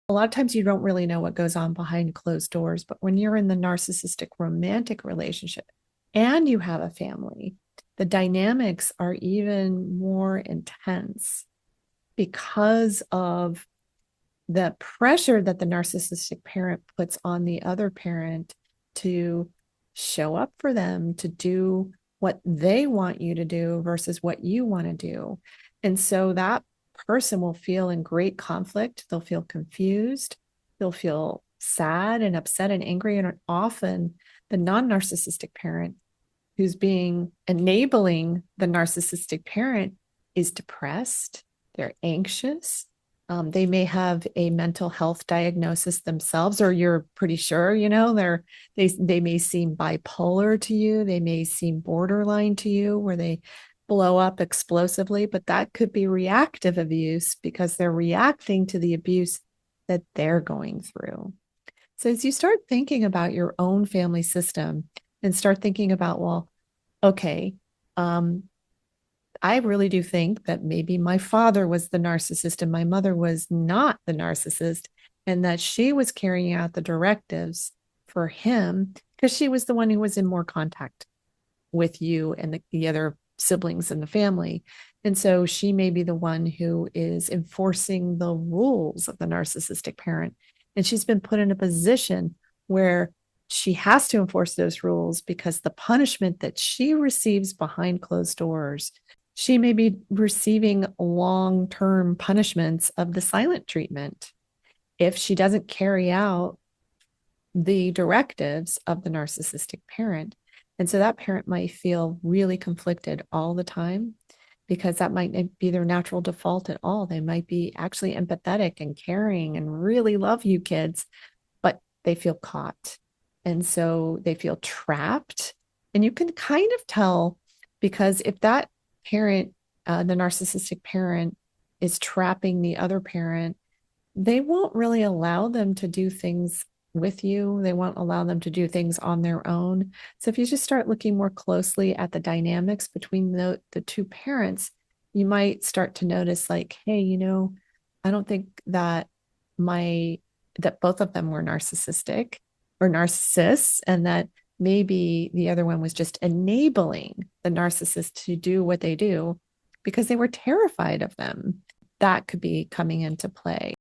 A lot of times you don't really know what goes on behind closed doors, but when you're in the narcissistic romantic relationship and you have a family, the dynamics are even more intense because of the pressure that the narcissistic parent puts on the other parent to show up for them, to do what they want you to do versus what you want to do. And so that person will feel in great conflict. They'll feel confused. They'll feel sad and upset and angry. And often the non narcissistic parent who's being enabling the narcissistic parent is depressed, they're anxious. They may have a mental health diagnosis themselves, or you're pretty sure, they may seem bipolar to you. They may seem borderline to you, where they blow up explosively, but that could be reactive abuse because they're reacting to the abuse that they're going through. So as you start thinking about your own family system and start thinking about, well, okay, um, I really do think that maybe my father was the narcissist and my mother was not the narcissist, and that she was carrying out the directives for him because she was the one who was in more contact with you and the other siblings in the family. And so she may be the one who is enforcing the rules of the narcissistic parent. And she's been put in a position where she has to enforce those rules because the punishment that she receives behind closed doors, she may be receiving long-term punishments of the silent treatment if she doesn't carry out the directives of the narcissistic parent. And so that parent might feel really conflicted all the time because that might not be their natural default at all. They might be actually empathetic and caring and really love you kids, but they feel caught. And so they feel trapped. And you can kind of tell because if that parent, the narcissistic parent, is trapping the other parent, they won't really allow them to do things with you. They won't allow them to do things on their own. So if you just start looking more closely at the dynamics between the two parents, you might start to notice like, hey, I don't think that both of them were narcissistic or narcissists, and that maybe the other one was just enabling the narcissist to do what they do because they were terrified of them. That could be coming into play.